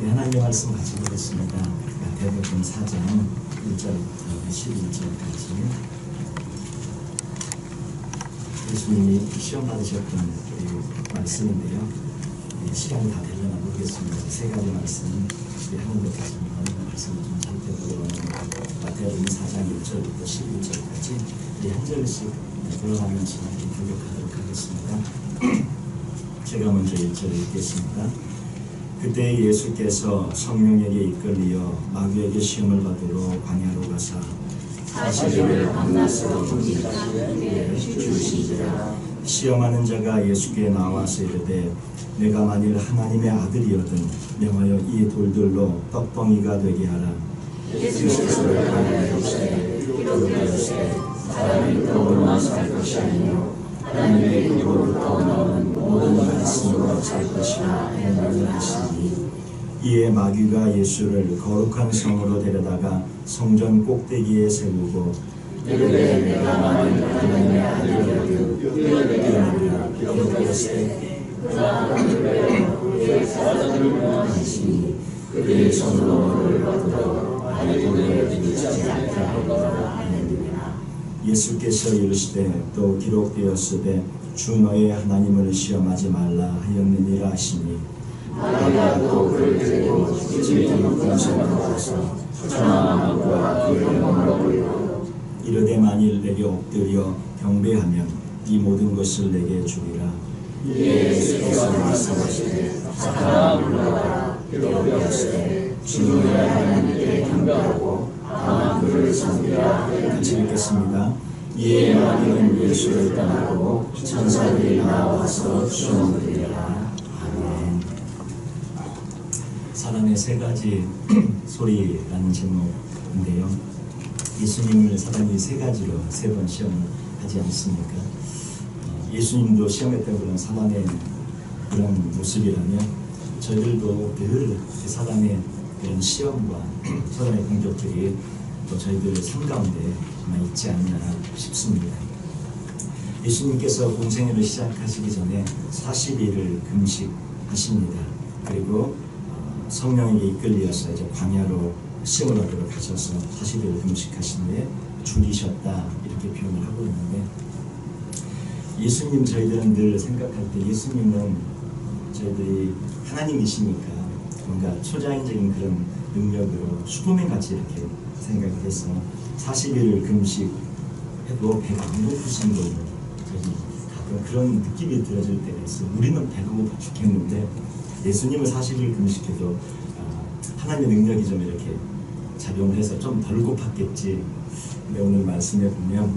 하나님의 말씀 같이 보겠습니다. 마태복음 4장 1절부터 11절까지. 예수님이 시험 받으셨던 말씀인데요. 시간이 다 되려나 모르겠습니다. 세 가지 말씀 하는 것 같습니다. 말씀을 좀 살펴보려고 합니다. 마태복음 4장 1절부터 11절까지 한 절씩 돌아가면서 교독하도록 하겠습니다. 제가 먼저 1절 읽겠습니다. 그때 예수께서 성령에게 이끌리어 마귀에게 시험을 받으러 광야로 가사 40일을 밤낮으로 굶기시되 주시니라. 시험하는 자가 예수께 나와서 이르되 내가 만일 하나님의 아들이거든 명하여 이 돌들로 떡덩이가 되게 하라. 예수께서 대답하시되 기록되었으되 사람이 떡으로만 살 것이 아니요 하나님의 입으로부터 나오는 모든 말씀으로 살 것이라 하시니. 이에 마귀가 예수를 거룩한 성으로 데려다가 성전 꼭대기에 세우고 이르되 내가 만일 하나님의 아들이거든 뛰어내리라. 기록되었으되 그가 하늘에 그의 사자들을 하시니 그의 손으로 너를 받들어 발에 들이지 않게 하리라 하느니라. 예수께서 이르시되 또 기록되었으되 주 너의 하나님을 시험하지 말라 하였느니라 하시니. 마귀가 또 그를 데리고 집에 높은 산으로 가서 천하만국과 그의 영광을 보이고 이르되 만일 내게 엎드려 경배하면 이 모든 것을 내게 주리라. 이에 예수께서 말씀하시되 사탄아 물러가라. 기록되었으되 주 너의 하나님께 경배하고 다만 그를 섬기라. 같이 읽겠습니다. 이에 마귀는 예수를 떠나고 천사들이 나와서 수놓으리라. 아멘. 사람의 세 가지 소리라는 제목인데요. 예수님을 사람이 세 가지로 세 번 시험을 하지 않습니까? 예수님도 시험했던 그런 사람의 그런 모습이라면 저희들도 늘 사람의 그런 시험과 사람의 공격들이 또 저희들 삶 가운데 있지 않나 싶습니다. 예수님께서 공생애를 시작하시기 전에 40일을 금식하십니다. 그리고 성령에게 이끌려서 이제 광야로 시험을 받으러 가셔서 40일을 금식하신 후에 줄이셨다 이렇게 표현을 하고 있는데, 예수님 저희들은 늘 생각할 때 예수님은 저희들이 하나님이시니까 뭔가 초자연적인 그런 능력으로 슈퍼맨 같이 이렇게 생각을 해서 40일을 금식해도 배가 안 고프신 걸로 가끔 그런 느낌이 들어질 때가 있어요. 우리는 배가 고파 죽겠는데 예수님은 40일 금식해도 하나님의 능력이 좀 이렇게 작용을 해서 좀 덜 고팠겠지. 근데 오늘 말씀에 보면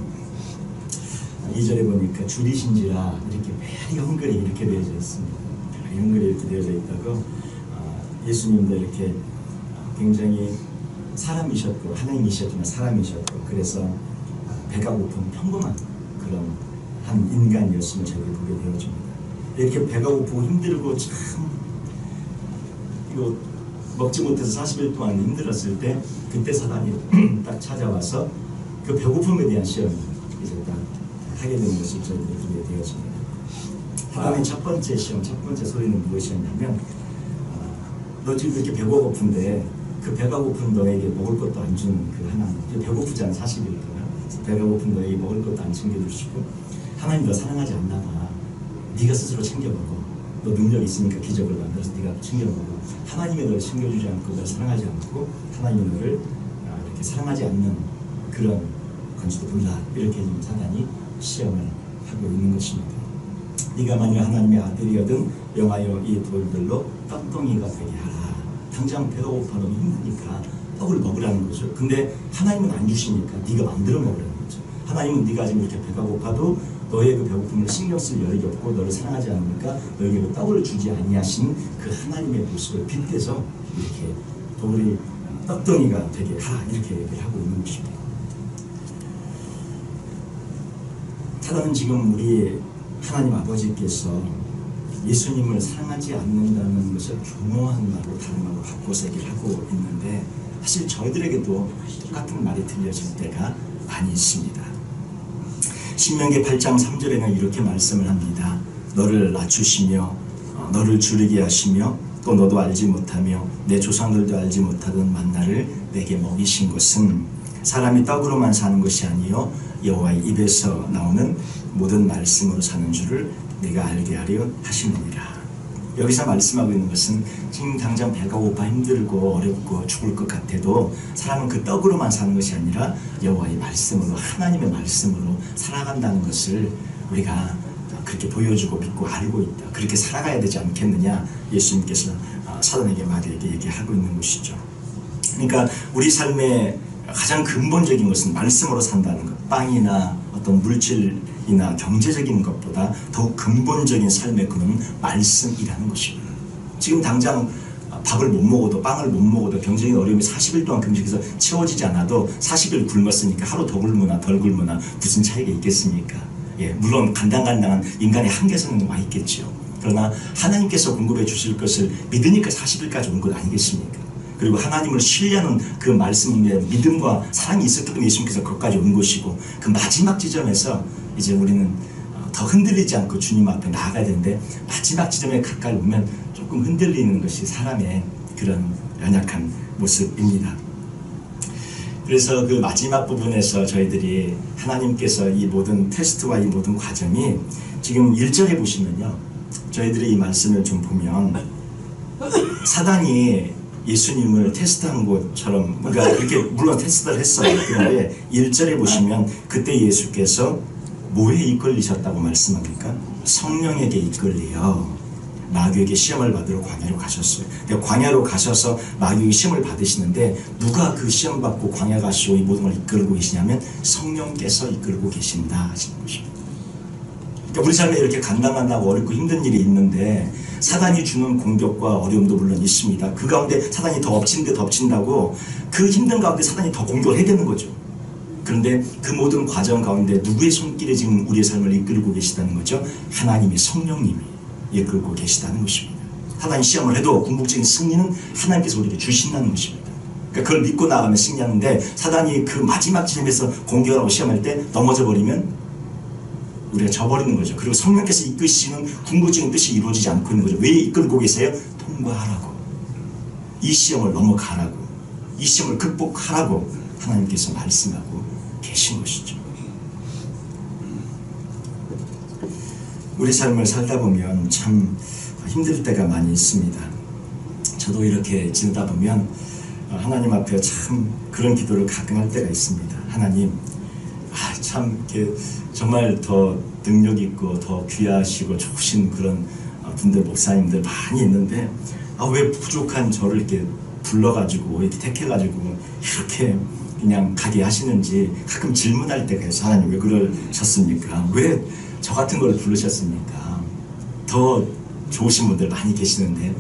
2절에 보니까 줄이신지라 이렇게 배리 헝그리 이렇게 되어져 있습니다. 배리 헝그리 이렇게 되어져 있다고 예수님도 이렇게 굉장히 사람이셨고 하나님이셨지만 사람이셨고 그래서 배가 고픈 평범한 그런 한 인간이었음을 저희가 보게 되어집니다. 이렇게 배가 고프고 힘들고 참 이거 먹지 못해서 40일 동안 힘들었을 때 그때 사단이 딱 찾아와서 그 배고픔에 대한 시험을 이제 딱 하게 되는 것을 저희들이 보게 되어집니다. 사단의 첫 번째 시험, 첫 번째 소리는 무엇이었냐면 너 지금 이렇게 배가 고픈데 그 배가 고픈 너에게 먹을 것도 안 주는 그 하나님, 배고프잖아 40일 동안. 배가 고픈 너에게 먹을 것도 안 챙겨주시고 하나님 너 사랑하지 않나 봐. 네가 스스로 챙겨 먹어. 너 능력 있으니까 기적을 만들어서 네가 챙겨 먹어. 하나님이 너를 챙겨주지 않고 너를 사랑하지 않고 하나님이 너를 이렇게 사랑하지 않는 그런 건지도 몰라. 이렇게 지금 사단이 시험을 하고 있는 것입니다. 네가 만약 하나님의 아들이거든 명하여 이 돌들로 떡덩이가 되게 하라. 당장 배가 고파 너무 힘드니까 떡을 먹으라는 거죠. 근데 하나님은 안 주시니까 네가 만들어 먹으라는 거죠. 하나님은 네가 지금 이렇게 배가 고파도 너의 그 배고픔을 신경 쓸 여력이 없고 너를 사랑하지 않으니까 너에게 그 떡을 주지 아니하신 그 하나님의 모습을 빗대서 이렇게 돌이 떡덩이가 되게 하라 이렇게 얘기를 하고 있는 것입니다. 사단은 지금 우리 하나님 아버지께서 예수님을 사랑하지 않는다는 것을 교묘한 말로 다른 말로 바꿔서 얘기를 하고 있는데 사실 저희들에게도 똑같은 말이 들려질 때가 많이 있습니다. 신명기 8장 3절에는 이렇게 말씀을 합니다. 너를 낮추시며 너를 줄이게 하시며 또 또 너도 알지 못하며 내 조상들도 알지 못하던 만나를 내게 먹이신 것은 사람이 떡으로만 사는 것이 아니요 여호와의 입에서 나오는 모든 말씀으로 사는 줄을 내가 알게 하려 하심이니라. 여기서 말씀하고 있는 것은 지금 당장 배가 고파 힘들고 어렵고 죽을 것 같아도 사람은 그 떡으로만 사는 것이 아니라 여호와의 말씀으로, 하나님의 말씀으로 살아간다는 것을 우리가 그렇게 보여주고 믿고 알고 있다. 그렇게 살아가야 되지 않겠느냐, 예수님께서 사단에게 마귀에게 얘기하고 있는 것이죠. 그러니까 우리 삶의 가장 근본적인 것은 말씀으로 산다는 것. 빵이나 어떤 물질이나 경제적인 것보다 더욱 근본적인 삶의 근원은 말씀이라는 것입니다. 지금 당장 밥을 못 먹어도, 빵을 못 먹어도 경제적인 어려움이 40일 동안 금식해서 채워지지 않아도 40일 굶었으니까 하루 더 굶으나 덜 굶으나 무슨 차이가 있겠습니까? 예, 물론 간당간당한 인간의 한계선은 와 있겠죠. 그러나 하나님께서 공급해 주실 것을 믿으니까 40일까지 온 것 아니겠습니까? 그리고 하나님을 신뢰하는 그 말씀에 믿음과 사랑이 있었기 때문에 예수님께서 거기까지 온 것이고, 그 마지막 지점에서 이제 우리는 더 흔들리지 않고 주님 앞에 나아가야 되는데, 마지막 지점에 가까이 오면 조금 흔들리는 것이 사람의 그런 연약한 모습입니다. 그래서 그 마지막 부분에서 저희들이 하나님께서 이 모든 테스트와 이 모든 과정이 지금 1절에 보시면요, 저희들이 이 말씀을 좀 보면 사단이 예수님을 테스트한 것처럼, 그러니까 그렇게 물론 테스트를 했어요. 그런데 1절에 보시면 그때 예수께서 뭐에 이끌리셨다고 말씀합니까? 성령에게 이끌리어 마귀에게 시험을 받으러 광야로 가셨어요. 광야로 가셔서 마귀에게 시험을 받으시는데 누가 그 시험 받고 광야 가시고 이 모든 걸 이끌고 계시냐면 성령께서 이끌고 계신다 하시는 것입니다. 그러니까 우리 삶에 이렇게 간당간당하고 어렵고 힘든 일이 있는데 사단이 주는 공격과 어려움도 물론 있습니다. 그 가운데 사단이 더 엎친데 덮친다고 그 힘든 가운데 사단이 더 공격을 해야 되는 거죠. 그런데 그 모든 과정 가운데 누구의 손길에 지금 우리의 삶을 이끌고 계시다는 거죠? 하나님의 성령님이 이끌고 계시다는 것입니다. 사단이 시험을 해도 궁극적인 승리는 하나님께서 우리에게 주신다는 것입니다. 그러니까 그걸 믿고 나가면 승리하는데, 사단이 그 마지막 지점에서 공격하고 시험할 때 넘어져 버리면 우리가 져버리는 거죠. 그리고 성령께서 이끄시는 궁극적인 뜻이 이루어지지 않고 있는 거죠. 왜 이끌고 계세요? 통과하라고, 이 시험을 넘어가라고, 이 시험을 극복하라고 하나님께서 말씀하고 계신 것이죠. 우리 삶을 살다 보면 참 힘들 때가 많이 있습니다. 저도 이렇게 지내다 보면 하나님 앞에 참 그런 기도를 가끔 할 때가 있습니다. 하나님, 참 이렇게 정말 더 능력 있고 더 귀하시고 좋으신 그런 분들, 목사님들 많이 있는데 왜 부족한 저를 이렇게 불러가지고 이렇게 택해가지고 이렇게 그냥 가게 하시는지 가끔 질문할 때가 있어요. 하나님 왜 그러셨습니까? 왜 저 같은 걸 부르셨습니까? 더 좋으신 분들 많이 계시는데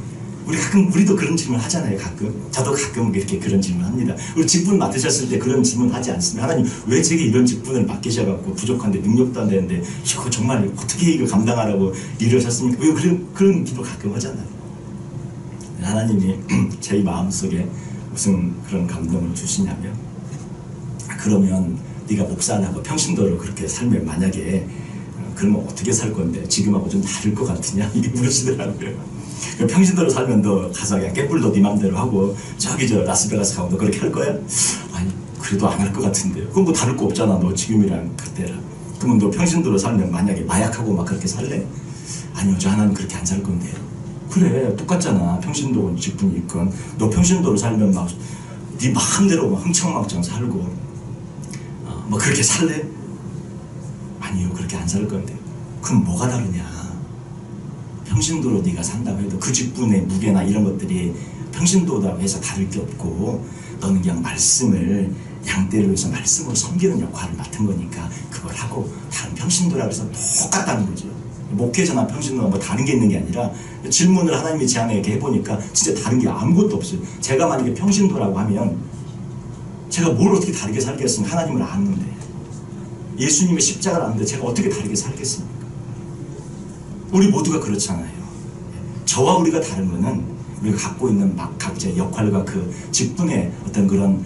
우리도 그런 질문 하잖아요. 가끔 저도 가끔 이렇게 그런 질문 합니다. 우리 직분 맡으셨을 때 그런 질문 하지 않습니다. 하나님 왜 제게 이런 직분을 맡기셔갖고 부족한데 능력도 안 되는데 이거 정말 어떻게 이걸 감당하라고 이러셨습니까? 왜 그런 기도 가끔 하잖아요. 하나님이 제 마음속에 무슨 그런 감동을 주시냐면, 그러면 네가 목사하고 평신도로 그렇게 살면 만약에 그러면 어떻게 살 건데 지금하고 좀 다를 것 같으냐 이게 물으시더라고요. 평신도로 살면 너 가서 그냥 깨뿔도 네 맘대로 하고 저기 저 라스베가스 가고 너 그렇게 할 거야? 아니 그래도 안 할 것 같은데요. 그럼 뭐 다를 거 없잖아. 너 지금이랑 그때랑. 그러면 너 평신도로 살면 만약에 마약하고 막 그렇게 살래? 아니요, 저 하나는 그렇게 안 살 건데. 그래 똑같잖아. 평신도 직분이 있건 너 평신도로 살면 막 네 마음대로 막 흥청망청 살고 뭐 그렇게 살래? 아니요, 그렇게 안 살 건데. 그럼 뭐가 다르냐? 평신도로 네가 산다고 해도 그 직분의 무게나 이런 것들이 평신도라고 해서 다를 게 없고, 너는 그냥 말씀을 양떼를 위해서 말씀으로 섬기는 역할을 맡은 거니까 그걸 하고, 다른 평신도라고 해서 똑같다는 거죠. 목회자나 평신도나 뭐 다른 게 있는 게 아니라, 질문을 하나님이 제 안에 이렇게 해보니까 진짜 다른 게 아무것도 없어요. 제가 만약에 평신도라고 하면 제가 뭘 어떻게 다르게 살겠습니까? 하나님을 아는데, 예수님의 십자가를 아는데 제가 어떻게 다르게 살겠습니까? 우리 모두가 그렇잖아요. 저와 우리가 다른 거는 우리가 갖고 있는 각자의 역할과 그 직분의 어떤 그런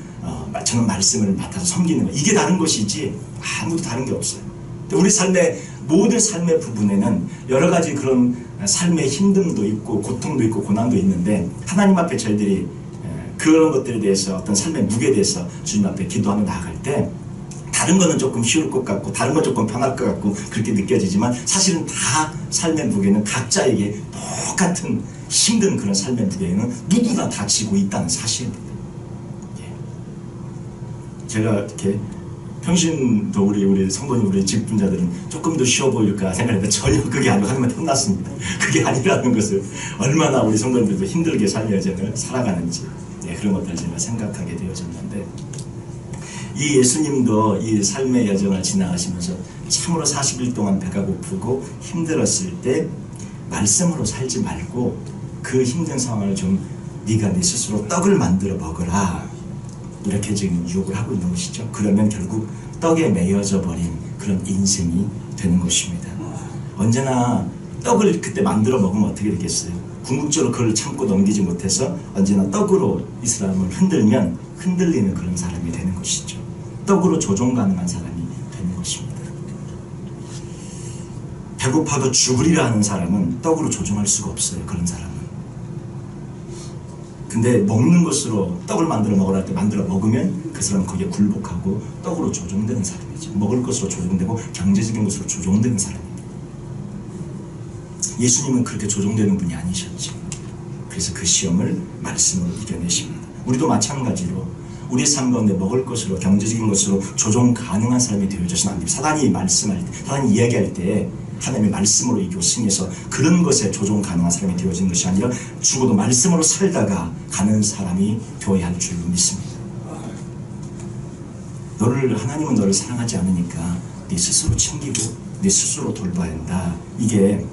저는 말씀을 맡아서 섬기는 거, 이게 다른 것이지 아무도 다른 게 없어요. 우리 삶의 모든 삶의 부분에는 여러 가지 그런 삶의 힘듦도 있고 고통도 있고 고난도 있는데 하나님 앞에 저희들이 그런 것들에 대해서 어떤 삶의 무게에 대해서 주님 앞에 기도하며 나아갈 때 다른 거는 조금 쉬울 것 같고 다른 건 조금 편할 것 같고 그렇게 느껴지지만 사실은 다 삶의 무게는 각자에게 똑같은 힘든 그런 삶의 무게에는 누구나 다 지고 있다는 사실입니다. 제가 이렇게 평신도 우리 성도님 우리 직분자들은 조금 더 쉬워 보일까 생각했는데 전혀 그게 아니고 하나님한테 혼났습니다. 그게 아니라는 것을 얼마나 우리 성도님들도 힘들게 삶의 여정을 살아가는지 그런 것들을 제가 생각하게 되어졌는데 이 예수님도 이 삶의 여정을 지나가시면서 참으로 40일 동안 배가 고프고 힘들었을 때 말씀으로 살지 말고 그 힘든 상황을 좀 네가 네 스스로 떡을 만들어 먹어라 이렇게 지금 유혹을 하고 있는 것이죠. 그러면 결국 떡에 매여져 버린 그런 인생이 되는 것입니다. 언제나 떡을 그때 만들어 먹으면 어떻게 되겠어요? 궁극적으로 그걸 참고 넘기지 못해서 언제나 떡으로 이 사람을 흔들면 흔들리는 그런 사람이 되는 것이죠. 떡으로 조종 가능한 사람이 되는 것입니다. 배고파도 죽으리라 하는 사람은 떡으로 조종할 수가 없어요. 그런 사람은. 근데 먹는 것으로 떡을 만들어 먹으라 할 때 만들어 먹으면 그 사람은 거기에 굴복하고 떡으로 조종되는 사람이죠. 먹을 것으로 조종되고 경제적인 것으로 조종되는 사람입니다. 예수님은 그렇게 조종되는 분이 아니셨죠. 그래서 그 시험을 말씀으로 이겨내십니다. 우리도 마찬가지로 우리의 삶 가운데 먹을 것으로 경제적인 것으로 조종 가능한 사람이 되어져서는 안 됩니다. 사단이 말씀할 때, 사단이 이야기할 때 하나님의 말씀으로 이기고 승해서 그런 것에 조종 가능한 사람이 되어지는 것이 아니라 죽어도 말씀으로 살다가 가는 사람이 되어야 할 줄로 믿습니다. 하나님은 너를 사랑하지 않으니까 네 스스로 챙기고 네 스스로 돌봐야 한다. 이게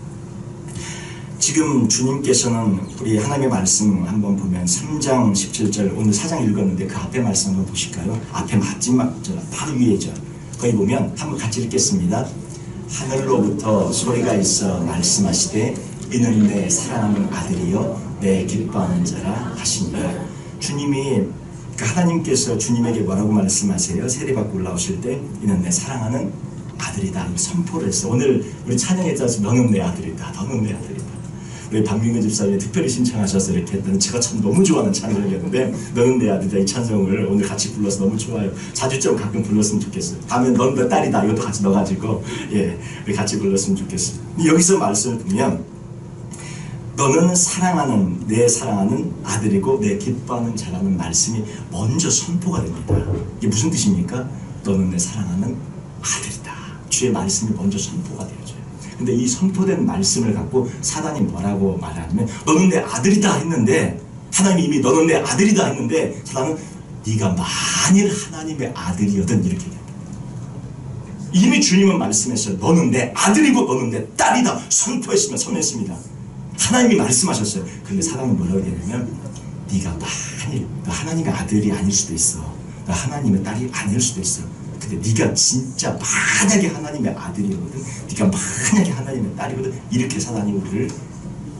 지금 주님께서는 우리 하나님의 말씀 한번 보면 3장 17절 오늘 4장 읽었는데 그 앞에 말씀 한번 보실까요? 앞에 마지막 절 바로 위에죠. 거기 보면 한번 같이 읽겠습니다. 하늘로부터 소리가 있어 말씀하시되 이는 내 사랑하는 아들이요 내 기뻐하는 자라 하시니라. 주님이 하나님께서 주님에게 뭐라고 말씀하세요? 세례받고 올라오실 때 이는 내 사랑하는 아들이다 선포를 했어. 오늘 우리 찬양에 따라서 너는 내 아들이다. 너는 내 아들이다. 우리 박민근 집사님이 특별히 신청하셔서 이렇게 했더니 제가 참 너무 좋아하는 찬송이었는데 너는 내 아들이다 이 찬송을 오늘 같이 불러서 너무 좋아요. 자주 좀 가끔 불렀으면 좋겠어요. 다음에 넌 내 딸이다 이것도 같이 넣어가지고 우리 같이 불렀으면 좋겠어요. 여기서 말씀을 보면 너는 사랑하는 내 사랑하는 아들이고 내 기뻐하는 자라는 말씀이 먼저 선포가 됩니다. 이게 무슨 뜻입니까? 너는 내 사랑하는 아들이다. 주의 말씀이 먼저 선포가 되어져요. 근데 이 선포된 말씀을 갖고 사단이 뭐라고 말하냐면 너는 내 아들이다 했는데 하나님이 이미 너는 내 아들이다 했는데 사단은 네가 만일 하나님의 아들이거든 이렇게 얘기합니다. 이미 주님은 말씀했어요. 너는 내 아들이고 너는 내 딸이다 선포했으면 선했습니다. 하나님이 말씀하셨어요. 그런데 사단은 뭐라고 얘기하냐면 네가 만일 너 하나님의 아들이 아닐 수도 있어. 너 하나님의 딸이 아닐 수도 있어. 근데 네가 진짜 만약에 하나님의 아들이거든 네가 만약에 하나님의 딸이거든 이렇게 사단이 우리를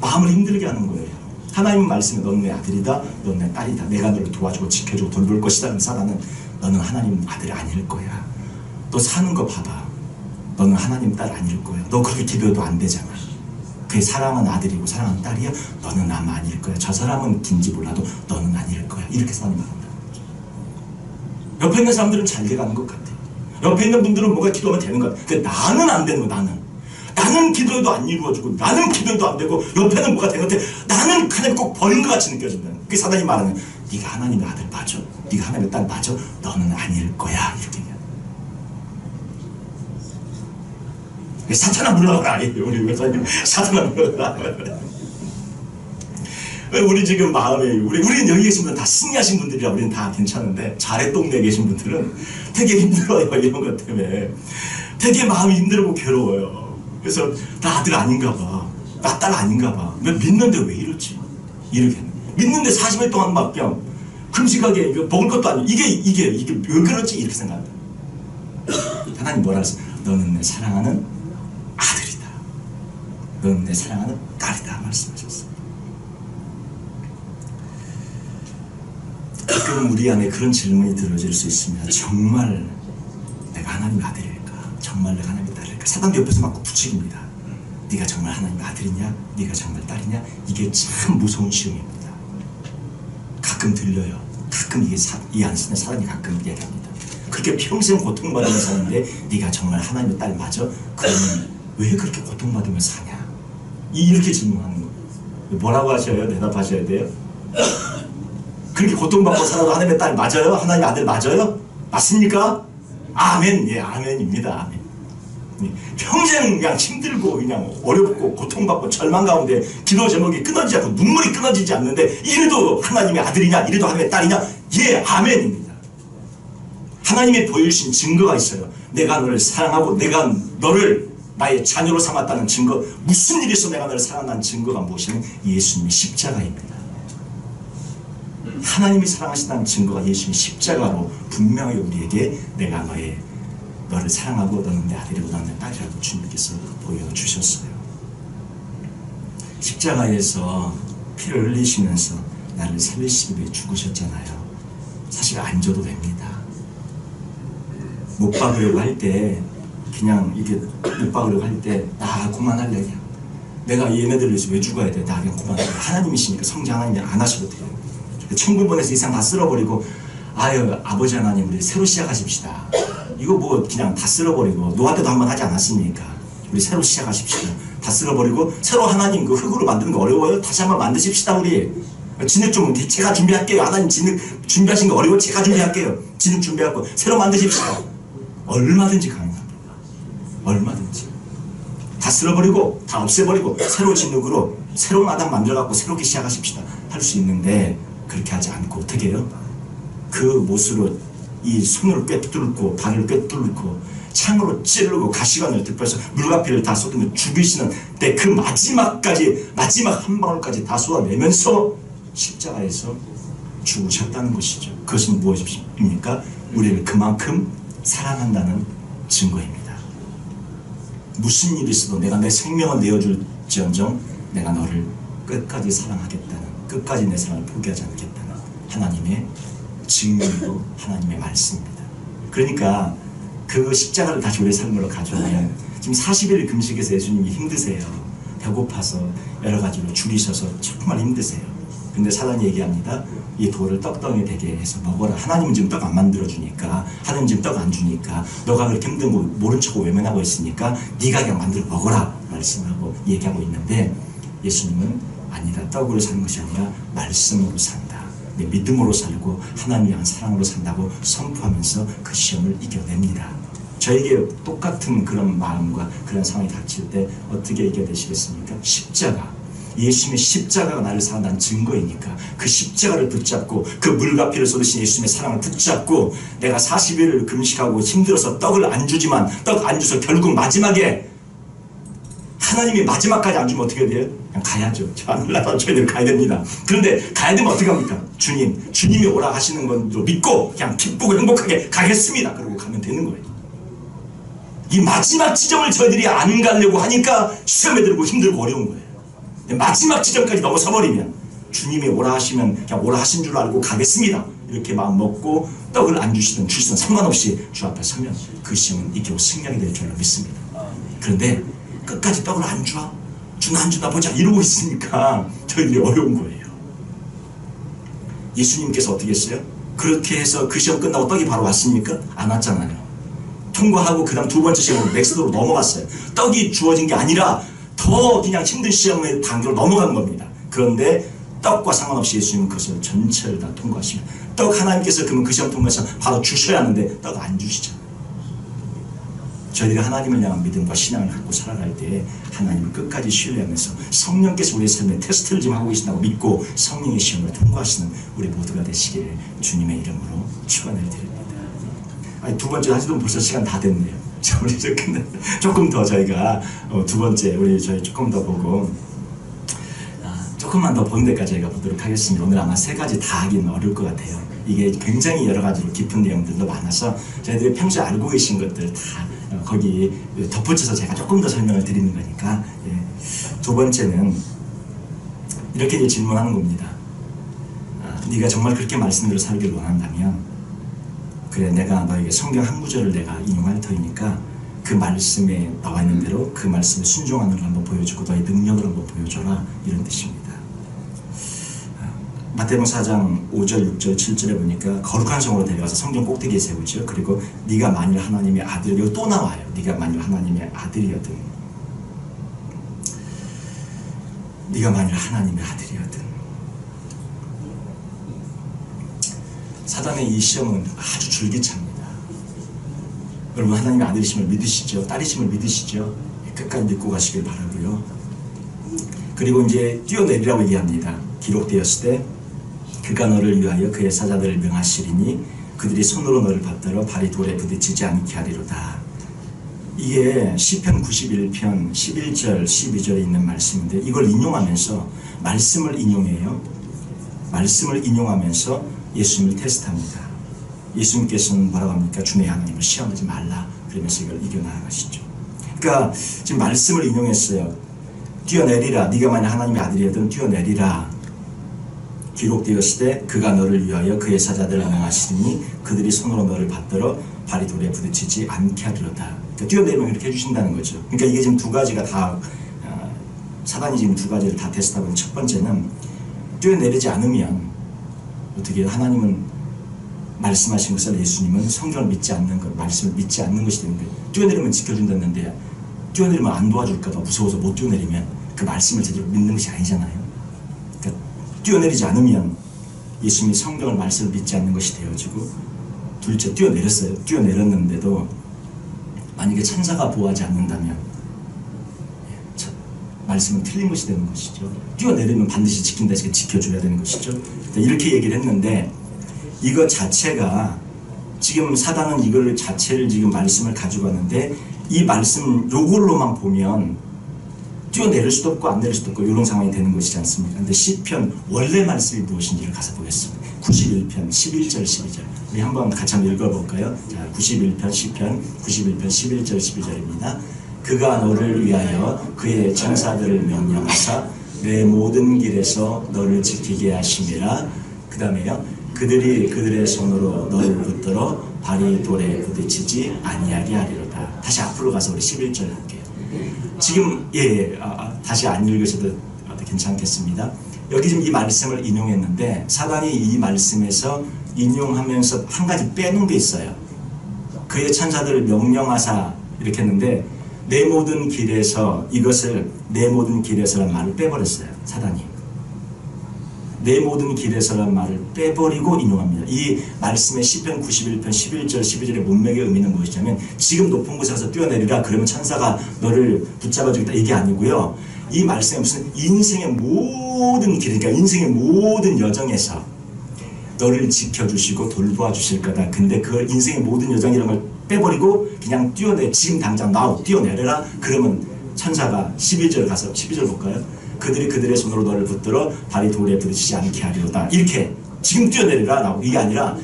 마음을 힘들게 하는 거예요. 하나님 말씀에 너는 내 아들이다 너는 내 딸이다 내가 너를 도와주고 지켜주고 돌볼 것이다. 사단은 너는 하나님 아들이 아닐 거야. 너 사는 거 봐봐. 너는 하나님 딸 아닐 거야. 너 그렇게 기도해도 안 되잖아. 그게 사랑하는 아들이고 사랑하는 딸이야. 너는 아마 아닐 거야. 저 사람은 긴지 몰라도 너는 아닐 거야. 이렇게 사단이 말합니다. 옆에 있는 사람들은 잘 돼가는 것 같아. 옆에 있는 분들은 뭐가 기도하면 되는 것 같아. 근데 나는 안 되는 거야. 나는 기도해도 안 이루어지고 나는 기도해도 안 되고 옆에는 뭐가 되는 것 같아. 나는 하나님 꼭 버린 것 같이 느껴진다. 그게 사단이 말하는 네가 하나님의 아들 맞아. 네가 하나님의 딸 맞아. 너는 아닐 거야. 이렇게 얘기해. 사탄아 물러가라. 우리 목사님 사탄아 물러가라. 우리 지금 마음에 우리는 여기 계신 분은 다 승리하신 분들이라 우리는 다 괜찮은데 자래 동네에 계신 분들은 되게 힘들어요. 이런 것 때문에 되게 마음이 힘들고 괴로워요. 그래서 나 아들 아닌가 봐. 나 딸 아닌가 봐. 믿는데 왜 이러지? 이렇게 믿는데 40일 동안 맡겨 금식하게 먹을 것도 아니고 이게 왜 그렇지? 이렇게 생각합니다. 하나님 뭐라 했어? 너는 내 사랑하는 아들이다. 너는 내 사랑하는 딸이다 말씀하셨어요. 가끔 우리 안에 그런 질문이 들어질 수 있습니다. 정말 내가 하나님의 아들일까? 정말 내가 하나님의 딸일까? 사단도 옆에서 막 부추깁니다. 네가 정말 하나님의 아들이냐? 네가 정말 딸이냐? 이게 참 무서운 시험입니다. 가끔 들려요. 가끔 이 안에서는 사람이 가끔 얘기합니다. 그렇게 평생 고통받으면서 사는데 네가 정말 하나님의 딸 맞아? 그러면 왜 그렇게 고통받으면서 사냐? 이렇게 질문하는 거예요. 뭐라고 하셔요? 대답하셔야 돼요. 그렇게 고통받고 살아도 하나님의 딸 맞아요? 하나님의 아들 맞아요? 맞습니까? 아멘. 예, 아멘입니다. 아멘. 평생 그냥 힘들고 그냥 어렵고 고통받고 절망 가운데 기도 제목이 끊어지지 않고 눈물이 끊어지지 않는데 이래도 하나님의 아들이냐? 이래도 하나님의 딸이냐? 예, 아멘입니다. 하나님이 보여주신 증거가 있어요. 내가 너를 사랑하고 내가 너를 나의 자녀로 삼았다는 증거. 무슨 일이 있어 내가 너를 사랑한다는 증거가 무엇이냐면 예수님의 십자가입니다. 하나님이 사랑하신다는 증거가 예수님의 십자가로 분명히 우리에게 내가 너를 사랑하고 너는 내 아들이고 너는 내 딸이라고 주님께서 보여주셨어요. 십자가에서 피를 흘리시면서 나를 살리시기 위해 죽으셨잖아요. 사실 안 줘도 됩니다. 못 박으려고 할 때 그냥 이게 못 박으려고 할 때 나 그만할래 그냥. 내가 얘네들을 위해서 왜 죽어야 돼? 나 그냥 그만할래. 하나님이시니까 성자 하나님이 안 하셔도 돼요. 천국 보내서 이 세상 다 쓸어버리고 아유 아버지 하나님 우리 새로 시작하십시다. 이거 뭐 그냥 다 쓸어버리고 노아 때도 한번 하지 않았습니까? 우리 새로 시작하십시다. 다 쓸어버리고 새로 하나님 그 흙으로 만드는 거 어려워요? 다시 한번 만드십시다. 우리 진흙 좀 제가 준비할게요. 하나님 진흙 준비하신 거 어려워? 제가 준비할게요. 진흙 준비하고 새로 만드십시다. 얼마든지 가능합니다. 얼마든지 다 쓸어버리고 다 없애버리고 새로 진흙으로 새로운 아담 만들어갖고 새롭게 시작하십시다. 할 수 있는데 그렇게 하지 않고 어떻게 해요? 그 못으로 이 손을 꿰뚫고 발을 꿰뚫고 창으로 찌르고 가시관을 득표해서 물과피를 다 쏟으며 죽이시는 때 그 마지막까지 마지막 한 방울까지 다 쏟아내면서 십자가에서 죽으셨다는 것이죠. 그것은 무엇입니까? 우리를 그만큼 사랑한다는 증거입니다. 무슨 일이 있어도 내가 내 생명을 내어줄지언정 내가 너를 끝까지 사랑하겠다는 끝까지 내 사랑을 포기하지 않겠다는 하나님의 증거이고 하나님의 말씀입니다. 그러니까 그 십자가를 다시 우리의 삶으로 가져오면 지금 40일 금식에서 예수님이 힘드세요. 배고파서 여러 가지로 줄이셔서 정말 힘드세요. 근데 사단이 얘기합니다. 이 돌을 떡덩이 되게 해서 먹어라. 하나님은 지금 떡 안 만들어주니까 하나님 지금 떡 안 주니까 너가 그렇게 힘든 거 모른 척하고 외면하고 있으니까 네가 그냥 만들어 먹어라 말씀하고 얘기하고 있는데 예수님은 아니다. 떡으로 사는 것이 아니라 말씀으로 산다. 내 믿음으로 살고 하나님을 향한 사랑으로 산다고 선포하면서 그 시험을 이겨냅니다. 저에게 똑같은 그런 마음과 그런 상황이 닥칠 때 어떻게 이겨내시겠습니까? 십자가. 예수님의 십자가가 나를 사랑한다는 증거이니까 그 십자가를 붙잡고 그 물과 피를 쏟으신 예수님의 사랑을 붙잡고 내가 40일을 금식하고 힘들어서 떡을 안 주지만 떡 안 줘서 결국 마지막에 하나님이 마지막까지 안 주면 어떻게 돼요? 그냥 가야죠. 저 하늘나라 저희들 가야 됩니다. 그런데 가야 되면 어떻게 합니까? 주님이 오라 하시는 것으로 믿고 그냥 기쁘고 행복하게 가겠습니다. 그러고 가면 되는 거예요. 이 마지막 지점을 저희들이 안 가려고 하니까 시험에 들고 힘들고 어려운 거예요. 마지막 지점까지 넘어서버리면 주님이 오라 하시면 그냥 오라 하신 줄 알고 가겠습니다. 이렇게 마음 먹고 떡을 안 주시든 주시든 상관없이 주 앞에 서면 그 시험은 이기고 승리하게 될 줄로 믿습니다. 그런데 끝까지 떡을 안 줘? 주나 안 주나 보자 이러고 있으니까 저희들이 어려운 거예요. 예수님께서 어떻게 했어요? 그렇게 해서 그 시험 끝나고 떡이 바로 왔습니까? 안 왔잖아요. 통과하고 그 다음 두 번째 시험으로 넥스트로 넘어갔어요. 떡이 주어진 게 아니라 더 그냥 힘든 시험의 단계로 넘어간 겁니다. 그런데 떡과 상관없이 예수님은 그것을 전체를 다 통과하시면 떡 하나님께서 그러면 그 시험 통과해서 바로 주셔야 하는데 떡 안 주시잖아요. 저희들이 하나님을 향한 믿음과 신앙을 갖고 살아갈 때 하나님을 끝까지 신뢰하면서 성령께서 우리의 삶에 테스트를 좀 하고 계신다고 믿고 성령의 시험을 통과하시는 우리 모두가 되시기를 주님의 이름으로 축원을 드립니다. 아니, 두 번째 하시던 벌써 시간 다 됐네요. 자, 우리 조금 더 저희가 두 번째 우리 저희 조금 더 보고 조금만 더 보는 데까지 저희가 보도록 하겠습니다. 오늘 아마 세 가지 다 하기는 어려울 것 같아요. 이게 굉장히 여러 가지로 깊은 내용들도 많아서 저희들이 평소에 알고 계신 것들 다 거기 덧붙여서 제가 조금 더 설명을 드리는 거니까. 예. 두 번째는 이렇게 이제 질문하는 겁니다. 네가 정말 그렇게 말씀대로 살기를 원한다면 그래 내가 너에게 성경 한 구절을 내가 인용할 터이니까 그 말씀에 나와 있는 대로 그 말씀에 순종하는 걸 한번 보여주고 너의 능력을 한번 보여줘라, 이런 뜻입니다. 마태복음 4장 5절, 6절, 7절에 보니까 거룩한 성으로 데려가서 성전 꼭대기에 세우죠. 그리고 네가 만일 하나님의 아들, 여기 또 나와요. 네가 만일 하나님의 아들이거든, 네가 만일 하나님의 아들이거든. 사단의 이 시험은 아주 줄기차입니다. 여러분, 하나님의 아들이심을 믿으시죠? 딸이심을 믿으시죠? 끝까지 믿고 가시길 바라고요. 그리고 이제 뛰어내리라고 얘기합니다. 기록되었을 때 그가 너를 위하여 그의 사자들을 명하시리니 그들이 손으로 너를 받들어 발이 돌에 부딪히지 않게 하리로다. 이게 시편 91편 11절 12절에 있는 말씀인데, 이걸 인용하면서 말씀을 인용해요. 말씀을 인용하면서 예수님을 테스트합니다. 예수님께서는 뭐라고 합니까? 주의 하나님을 시험하지 말라, 그러면서 이걸 이겨나가시죠. 그러니까 지금 말씀을 인용했어요. 뛰어내리라, 네가 만약 하나님의 아들이거든 뛰어내리라. 기록되었을 때 그가 너를 위하여 그의 사자들을 명하시리니 그들이 손으로 너를 받들어 발이 돌에 부딪히지 않게 하리로다. 그러니까 뛰어내리면 이렇게 해주신다는 거죠. 그러니까 이게 지금 두 가지가 다, 사단이 지금 두 가지를 다 테스트하고 있는, 첫 번째는 뛰어내리지 않으면 어떻게, 하나님은 말씀하신 것을, 예수님은 성경을 믿지 않는 것, 말씀을 믿지 않는 것이 되는데, 뛰어내리면 지켜준다는데 뛰어내리면 안 도와줄까봐 무서워서 못 뛰어내리면 그 말씀을 제대로 믿는 것이 아니잖아요. 뛰어내리지 않으면 예수님이 성경을, 말씀을 믿지 않는 것이 되어지고, 둘째 뛰어내렸어요. 뛰어내렸는데도 만약에 천사가 보호하지 않는다면 말씀은 틀린 것이 되는 것이죠. 뛰어내리면 반드시 지킨다, 지켜줘야 되는 것이죠. 이렇게 얘기를 했는데, 이거 자체가 지금 사단은 이걸 자체를 지금 말씀을 가지고 왔는데, 이 말씀 요걸로만 보면 뛰어내릴 수도 없고 안 내릴 수도 없고 이런 상황이 되는 것이지 않습니까? 근데 시편 원래 말씀이 무엇인지를 가서 보겠습니다. 91편 11절 12절 우리 한번 같이 한번 읽어볼까요? 자, 91편 시편 91편 11절 12절입니다. 그가 너를 위하여 그의 천사들을 명령하사 내 모든 길에서 너를 지키게 하심이라. 그 다음에요, 그들이 그들의 손으로 너를 붙들어 발이 돌에 부딪히지 아니하게 하리로다. 다시 앞으로 가서 우리 11절 할게요. 지금 다시 안 읽으셔도 괜찮겠습니다. 여기 지금 이 말씀을 인용했는데, 사단이 이 말씀에서 인용하면서 한 가지 빼놓은 게 있어요. 그의 천사들을 명령하사 이렇게 했는데, 내 모든 길에서, 이것을 내 모든 길에서라는 말을 빼버렸어요. 사단이 내 모든 길에서라는 말을 빼버리고 인용합니다. 이 말씀의 시편 91편 11절 12절의 문맥의 의미는 무엇이냐면, 지금 높은 곳에 가서 뛰어내리라, 그러면 천사가 너를 붙잡아 주겠다, 이게 아니고요. 이 말씀에 무슨 인생의 모든 길, 그러니까 인생의 모든 여정에서 너를 지켜주시고 돌보아 주실 거다. 근데 그 인생의 모든 여정이라는 걸 빼버리고 그냥 지금 당장 뛰어내려라, 그러면 천사가 12절 가서 12절 볼까요? 그들이 그들의 손으로 너를 붙들어 발이 돌에 부딪히지 않게 하리로다. 이렇게 지금 뛰어내리라 나오고, 이게 아니라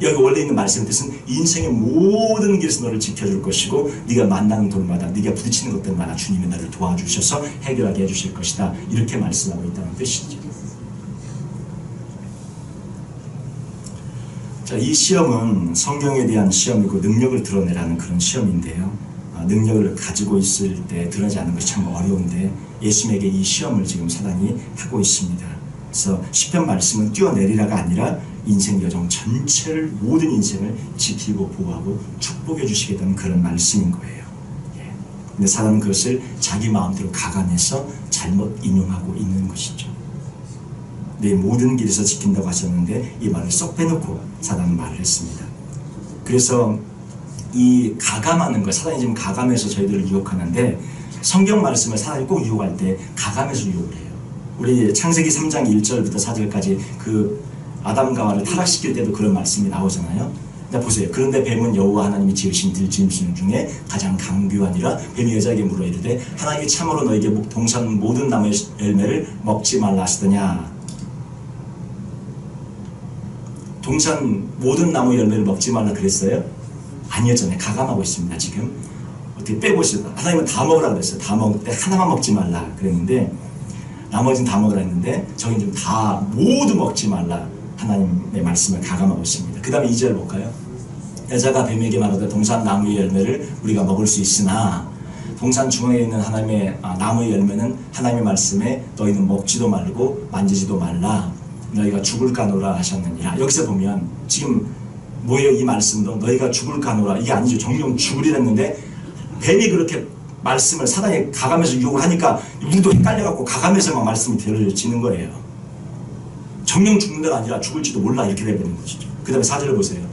여기 원래 있는 말씀의 뜻은 인생의 모든 길에서 너를 지켜줄 것이고, 네가 만나는 돌마다, 네가 부딪히는 것들마다 주님이 너를 도와주셔서 해결하게 해주실 것이다, 이렇게 말씀하고 있다는 뜻이죠. 자, 이 시험은 성경에 대한 시험이고 능력을 드러내라는 그런 시험인데요. 능력을 가지고 있을 때 드러나지 않는 것이 참 어려운데, 예수님에게 이 시험을 지금 사단이 하고 있습니다. 그래서 시편 말씀은 뛰어내리라가 아니라 인생 여정 전체를, 모든 인생을 지키고 보호하고 축복해 주시겠다는 그런 말씀인 거예요. 근데 사단은 그것을 자기 마음대로 가감해서 잘못 인용하고 있는 것이죠. 내 모든 길에서 지킨다고 하셨는데 이 말을 쏙 빼놓고 사단은 말을 했습니다. 그래서 이 가감하는 것, 사단이 지금 가감해서 저희들을 유혹하는데, 성경 말씀을 사단이 꼭 유혹할 때 가감해서 유혹을 해요. 우리 창세기 3장 1절부터 4절까지 그 아담과 하와를 타락시킬 때도 그런 말씀이 나오잖아요. 보세요. 그런데 뱀은 여호와 하나님이 지으신 들짐승 중에 가장 강교하니라. 뱀이 여자에게 물어 이르되 하나님이 참으로 너에게 동산 모든 나무의 열매를 먹지 말라 하시더냐. 동산 모든 나무 열매를 먹지 말라 그랬어요? 아니었잖아요. 가감하고 있습니다. 지금 어떻게 빼보시죠. 하나님은 다 먹으라 그랬어요. 다 먹을 때 하나만 먹지 말라 그랬는데, 나머지는 다 먹으라 했는데 저긴 좀 다 모두 먹지 말라, 하나님의 말씀을 가감하고 있습니다. 그 다음에 2절 볼까요? 여자가 뱀에게 말하되 동산 나무의 열매를 우리가 먹을 수 있으나 동산 중앙에 있는 하나님의 나무의 열매는 하나님의 말씀에 너희는 먹지도 말고 만지지도 말라 너희가 죽을까노라 하셨느니라. 여기서 보면 지금 뭐예요? 이 말씀도 너희가 죽을까노라 이게 아니죠. 정령 죽으리랬는데 뱀이 그렇게 말씀을 사단이 가감해서 유혹을 하니까 우리도 헷갈려갖고 가감해서 막 말씀이 되어지는 거예요. 정령 죽는다가 아니라 죽을지도 몰라 이렇게 되버리는 것이죠. 그 다음에 4절을 보세요.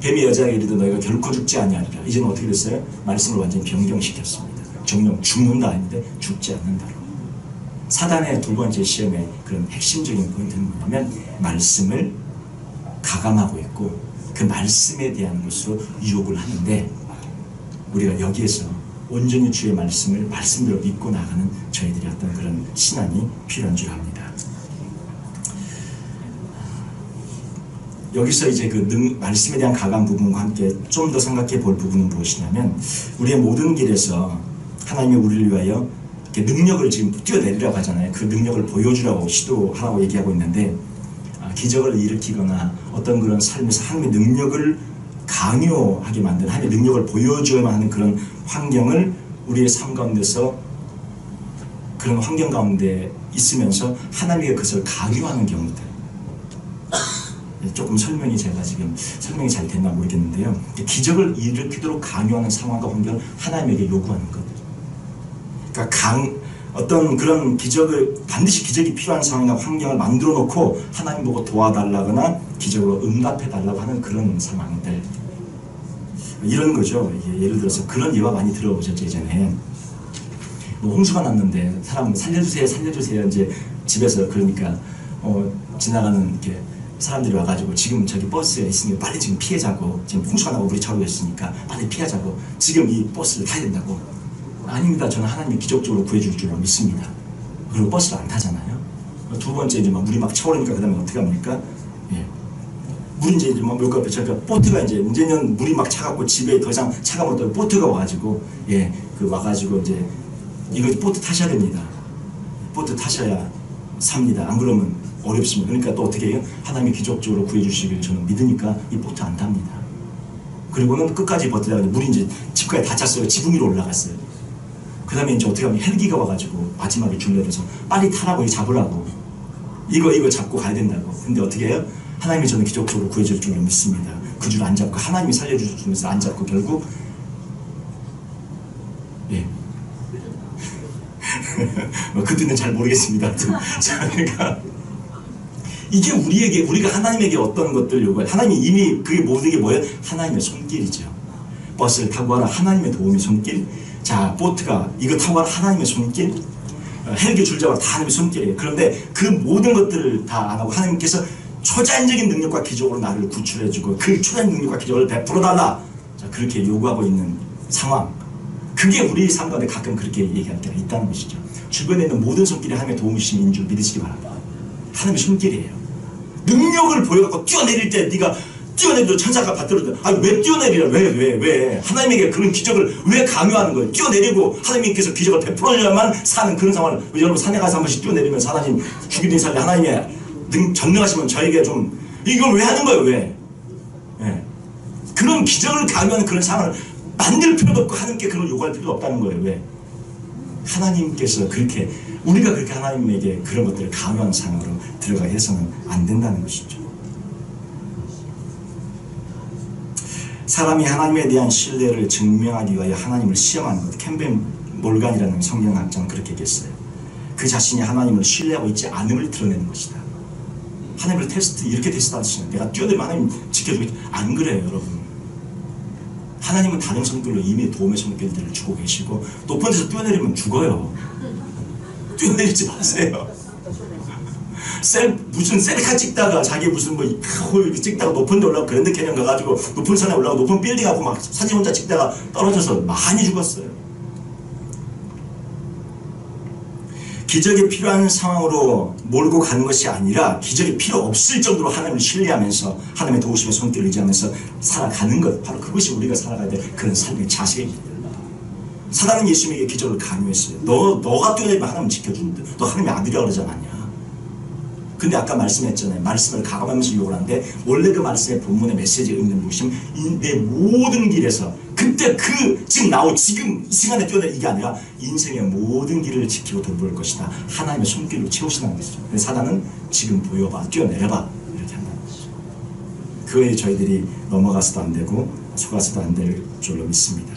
뱀이 여자에게 이르되 너희가 결코 죽지 아니하리라. 이제는 어떻게 됐어요? 말씀을 완전히 변경시켰습니다. 정령 죽는다 아닌데 죽지 않는다로. 사단의 두 번째 시험의 그런 핵심적인 포인트는 뭐냐면 말씀을 가감하고 있고 그 말씀에 대한 것으로 유혹을 하는데 우리가 여기에서 온전히 주의 말씀을 말씀대로 믿고 나가는 저희들이 어떤 그런 신앙이 필요한 줄 압니다. 여기서 이제 그 말씀에 대한 가감 부분과 함께 좀 더 생각해 볼 부분은 무엇이냐면 우리의 모든 길에서 하나님이 우리를 위하여 이렇게 능력을 지금 뛰어내리라고 하잖아요. 그 능력을 보여주라고 시도하라고 얘기하고 있는데 기적을 일으키거나 어떤 그런 삶에서 하나님의 능력을 강요하게 만드는 하나님의 능력을 보여줘야만 하는 그런 환경을 우리의 삶 가운데서 그런 환경 가운데 있으면서 하나님의 그것을 강요하는 경우들 조금 설명이 제가 지금 설명이 잘 됐나 모르겠는데요. 기적을 일으키도록 강요하는 상황과 환경을 하나님에게 요구하는 것. 그러니까 어떤 그런 기적을 반드시 기적이 필요한 상황이나 환경을 만들어 놓고 하나님 보고 도와달라거나 기적으로 응답해 달라고 하는 그런 상황들. 이런 거죠. 예를 들어서 그런 예화 많이 들어보셨죠 예전에. 뭐 홍수가 났는데 사람 살려주세요 살려주세요 이제 집에서 그러니까 지나가는 이렇게 사람들이 와가지고 지금 저기 버스에 있으니까 빨리 지금 피해자고 지금 홍수가 나고 물이 차오르고 있으니까 빨리 피하자고 지금 이 버스를 타야 된다고. 아닙니다. 저는 하나님이 기적적으로 구해줄 줄 믿습니다. 그리고 버스를 안 타잖아요. 두 번째 이제 막 물이 막 차오르니까 그 다음에 어떻게 합니까? 예. 물이 이제 막 몇 가지 보트가 이제는 물이 막 차갖고 집에 더 이상 차가 못 타고 보트가 와가지고 그 와가지고 이제 이거 보트 타셔야 됩니다. 보트 타셔야 삽니다. 안 그러면 어렵습니다. 그러니까 또 어떻게 해요? 하나님이 기적적으로 구해주시길 저는 믿으니까 이 보트 안 탑니다. 그리고는 끝까지 버티다가 물이 이제 집까지 다 찼어요. 지붕 위로 올라갔어요. 그 다음에 이제 어떻게 하면 헬기가 와가지고 마지막에 줄 내려서 빨리 타라고 잡으라고 이거 잡고 가야 된다고. 근데 어떻게 해요? 하나님이 저는 기적적으로 구해줄 줄 믿습니다. 그 줄 안 잡고 하나님이 살려줄 줄면서 안 잡고 결국 그 뜻은 잘 모르겠습니다. 자, 그러니까 이게 우리가 하나님에게 어떤 것들을 요구해요. 하나님이 이미 그게 모든 게 뭐예요? 하나님의 손길이죠. 버스를 타고 가라 하나님의 도움이 손길. 자, 보트가 이거 타고 가라 하나님의 손길. 헬기 줄 잡아라 다 하나님의 손길이에요. 그런데 그 모든 것들을 다 안 하고 하나님께서 초자연적인 능력과 기적으로 나를 구출해주고 그 초자연적 능력과 기적을 베풀어달라. 자, 그렇게 요구하고 있는 상황. 그게 우리 삶 가운데 가끔 그렇게 얘기할 때가 있다는 것이죠. 주변에 있는 모든 손길이 하나님의 도움이신 줄 믿으시기 바랍니다. 하나님의 손길이에요. 능력을 보여갖고 뛰어내릴 때 네가 뛰어내리도 천사가 받들어줘. 왜 뛰어내리라? 왜? 하나님에게 그런 기적을 왜 강요하는 거예요? 뛰어내리고 하나님께서 기적을 베풀어야만 사는 그런 상황을. 여러분 산에 가서 한 번씩 뛰어내리면 사단이 죽이든 살리 하나님의 전능하시면 저에게 좀 이걸 왜 하는 거예요? 왜? 그런 기적을 강요하는 그런 상황을 만들 필요도 없고 하나님께 그걸 요구할 필요도 없다는 거예요. 왜? 하나님께서 그렇게 우리가 그렇게 하나님에게 그런 것들을 강요하는 상황으로 들어가게 해서는 안 된다는 것이죠. 사람이 하나님에 대한 신뢰를 증명하기 위하여 하나님을 시험하는 것. 캠벨 몰간이라는 성경학자는 그렇게 얘기했어요. 그 자신이 하나님을 신뢰하고 있지 않음을 드러내는 것이다. 하나님을 이렇게 테스트하시는 내가 뛰어들면 하나님 지켜주겠지. 안 그래요 여러분. 하나님은 다른 손길로 이미 도움의 손길들을 주고 계시고 높은 데서 뛰어내리면 죽어요. 뛰어내리지 마세요. 무슨 셀카 찍다가 자기 무슨 이렇게 찍다가 높은 데 올라가고 그랜드 캐년 가가지고 높은 산에 올라가고 높은 빌딩 하고 막 사진 혼자 찍다가 떨어져서 많이 죽었어요. 기적이 필요한 상황으로 몰고 가는 것이 아니라 기적이 필요 없을 정도로 하나님을 신뢰하면서 하나님의 도우심의 손길을 의지하면서 살아가는 것, 바로 그것이 우리가 살아가야 될 그런 삶의 자세입니다. 사단은 예수님에게 기적을 강요했어요. 너가 뛰어내리면 하나님 지켜주는데 너 하나님의 아들이라고 그러지 않았냐. 근데 아까 말씀했잖아요. 말씀을 가감하면서 유혹을 하는데 원래 그 말씀의 본문의 메시지의 의미는 무엇이면 내 모든 길에서 그때 지금 이 시간에 뛰어들 이게 아니라 인생의 모든 길을 지키고 돌볼 것이다. 하나님의 손길로 채우시는 것이죠. 근데 사단은 지금 보여봐, 뛰어내려봐 이렇게 한다는 것이죠. 그거에 저희들이 넘어가서도 안 되고 속아서도 안 될 줄로 믿습니다.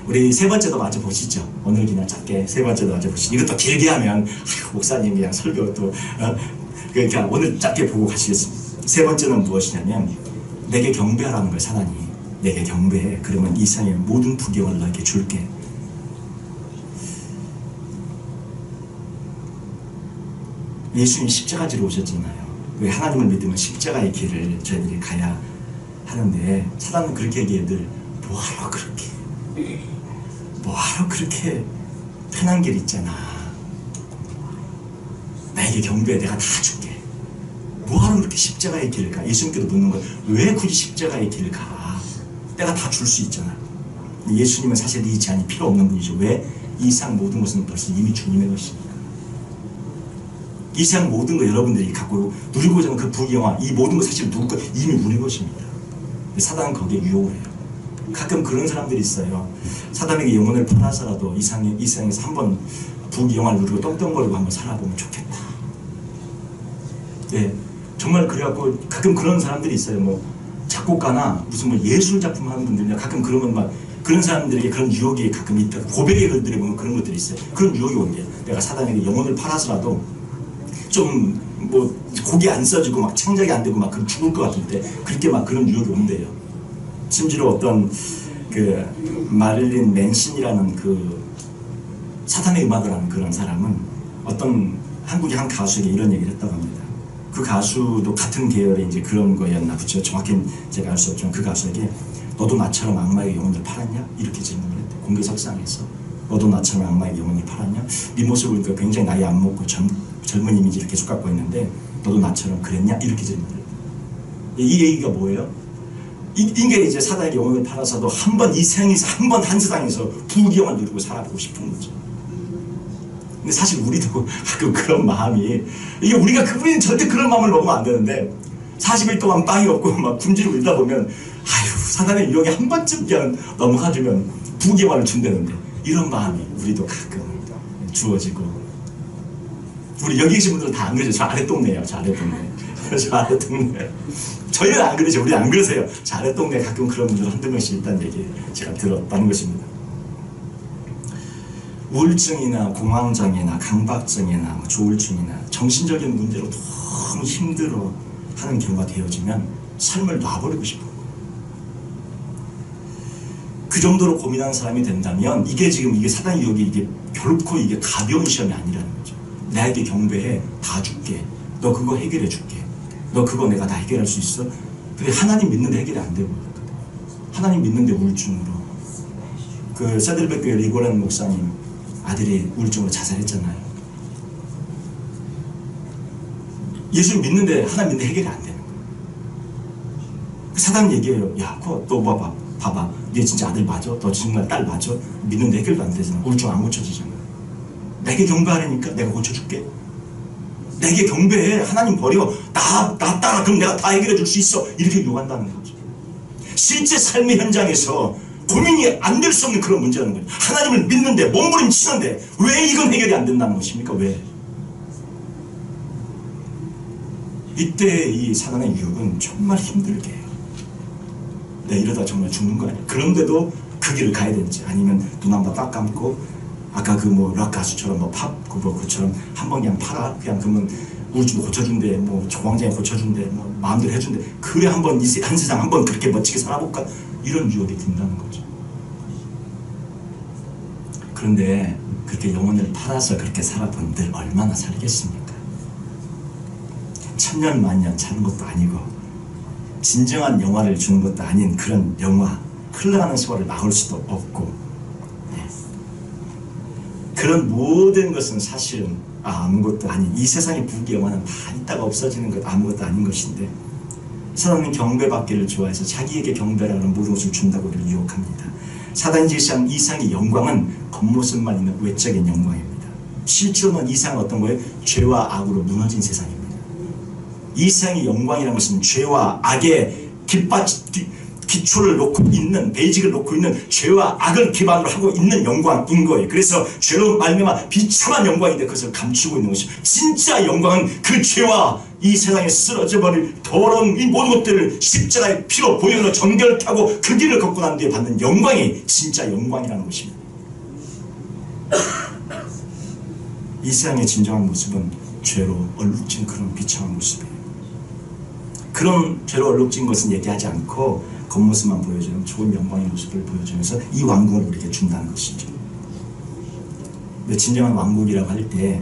우리 세 번째도 마저 보시죠. 오늘 그냥 짧게 세 번째도 마저 보시죠. 이것도 길게 하면 목사님 그냥 설교 또 그러니까 오늘 짧게 보고 가시겠습니다. 세 번째는 무엇이냐면 내게 경배하라는 거예요. 사단이 내게 경배해. 그러면 이 세상의 모든 부경을 너에게 줄게. 예수님이 십자가 지러 오셨잖아요. 왜 하나님을 믿으면 십자가의 길을 저희들이 가야 하는데 사단은 그렇게 얘기해들 뭐하러 그렇게 편한 길 있잖아. 나에게 경배해. 내가 다 줄게. 뭐하러 그렇게 십자가의 길을 가? 예수님께도 묻는 거야. 왜 굳이 십자가의 길을 가? 내가 다 줄 수 있잖아. 예수님은 사실 이 제한이 필요 없는 분이죠. 왜? 이 세상 모든 것은 벌써 이미 주님의 것이니까. 이 세상 모든 거 여러분들이 갖고 누리고자 하는 그 부귀영화, 이 모든 거 사실 누구 것? 이미 우리 것입니다. 사단은 거기에 유혹을 해요. 가끔 그런 사람들이 있어요. 사단에게 영혼을 팔아서라도 이 세상에서 한번 부귀영화를 누리고 떵떵거리고 한번 살아보면 좋겠다. 네, 정말 그래갖고 가끔 그런 사람들이 있어요. 뭐 작곡가나 무슨 뭐 예술 작품 하는 분들이나 가끔 그러면 막 그런 사람들에게 그런 유혹이 가끔 있다. 고백의 글들에 보면 그런 것들이 있어요. 그런 유혹이 온대요. 내가 사단에게 영혼을 팔아서라도 좀 뭐 곡이 안 써지고 막 창작이 안 되고 막 그럼 죽을 것 같은데 그렇게 막 그런 유혹이 온대요. 심지어 어떤 그 마릴린 맨슨이라는 그 사탄의 음악을 하는 그런 사람은 어떤 한국의 한 가수에게 이런 얘기를 했다고 합니다. 그 가수도 같은 계열의 이제 그런 거였나 보죠. 정확히는 제가 알 수 없지만 그 가수에게 너도 나처럼 악마의 영혼을 팔았냐? 이렇게 질문을 했대. 공개석상에서 너도 나처럼 악마의 영혼을 팔았냐? 네 모습을 보니까 굉장히 나이 안 먹고 젊은 이미지를 계속 갖고 있는데 너도 나처럼 그랬냐? 이렇게 질문을 했대. 이 얘기가 뭐예요? 인간이 이제 사단의 영혼을 팔아서도 한 번 이 세상에서 한 세상에서 부귀영화를 누리고 살아보고 싶은 거죠. 근데 사실 우리도 가끔 그런 마음이 이게 우리가 그분이 절대 그런 마음을 먹으면 안 되는데 40일 동안 빵이 없고 막 굶주리고 있다 보면 아유 사단의 유혹에 한 번쯤 그냥 넘어가주면 부귀영화를 준다는데 이런 마음이 우리도 가끔 주어지고 우리 여기 계신 분들은 다 안 그러죠. 저 아랫동네예요. 저 아랫동네. 저희는 안 그러죠. 우리 안 그러세요. 저 아랫동네 가끔 그런 분들 한두 명씩 있다는 얘기 제가 들었다는 것입니다. 우울증이나 공황장애나 강박증이나 조울증이나 정신적인 문제로 너무 힘들어 하는 경우가 되어지면 삶을 놔버리고 싶어요. 그 정도로 고민하는 사람이 된다면 이게 사단 유혹이 이게 결코 이게 가벼운 시험이 아니라는 거죠. 나에게 경배해. 다 줄게. 너 그거 해결해 줄게. 너 그거 내가 다 해결할 수 있어? 근데 하나님 믿는데 해결이 안 되고 하나님 믿는데 우울증으로 그 세들백 교회 리고렌 목사님 아들이 우울증으로 자살했잖아요. 예수 믿는데 하나님 믿는데 해결이 안 되는 거예요. 사단 얘기해요. 야 그거 너 봐봐 네 진짜 아들 맞아? 너 정말 딸 맞아? 믿는데 해결도 안 되잖아. 우울증 안 고쳐지잖아. 내게 경배하라니까 내가 고쳐줄게. 내게 경배해. 하나님 버려. 나 따라. 그럼 내가 다 해결해 줄 수 있어. 이렇게 요구한다는 거죠. 실제 삶의 현장에서 고민이 안 될 수 없는 그런 문제라는 거예요. 하나님을 믿는데 몸부림치는데 왜 이건 해결이 안 된다는 것입니까? 왜? 이때 이 사단의 유혹은 정말 힘들게 해요. 내가 이러다 정말 죽는 거 아니야. 그런데도 그 길을 가야 되는지 아니면 눈 한 번 딱 감고 아까 그 뭐 락 가수처럼 뭐 팝 그처럼 한 번 그냥 팔아. 그냥 그러면 우울증 고쳐준대. 뭐 공황장애 고쳐준대. 뭐 마음대로 해준대. 그래 한번 한 세상 한번 그렇게 멋지게 살아볼까? 이런 유혹이 든다는 거죠. 그런데 그렇게 영혼을 팔아서 그렇게 살아본들 얼마나 살겠습니까? 천년 만년 사는 것도 아니고 진정한 영화를 주는 것도 아닌 그런 영화 흘러가는 세월을 막을 수도 없고 그런 모든 것은 사실은 아무것도 아닌 이 세상의 부귀영화는 다 있다가 없어지는 것 아무것도 아닌 것인데 사단은 경배받기를 좋아해서 자기에게 경배라는 모든 것을 준다고 우리를 유혹합니다. 사단이 제시한 이상의 영광은 겉모습만 있는 외적인 영광입니다. 실제로는 이 세상은 어떤 거예요? 죄와 악으로 무너진 세상입니다. 이 세상의 영광이라는 것은 죄와 악의 기초를 놓고 있는, 베이직을 놓고 있는 죄와 악을 기반으로 하고 있는 영광인 거예요. 그래서 죄로 말미암아 비참한 영광인데 그것을 감추고 있는 것이죠. 진짜 영광은 그 죄와 이 세상에 쓰러져 버릴 더러운 이 모든 것들을 십자가의 피로 보혈로 정결케 하고 그 길을 걷고 난 뒤에 받는 영광이 진짜 영광이라는 것입니다. 이 세상의 진정한 모습은 죄로 얼룩진 그런 비참한 모습이에요. 그런 죄로 얼룩진 것은 얘기하지 않고 겉모습만 보여주는 좋은 영광의 모습을 보여주면서 이 왕국을 우리에게 준다는 것이죠. 근데 진정한 왕국이라고 할 때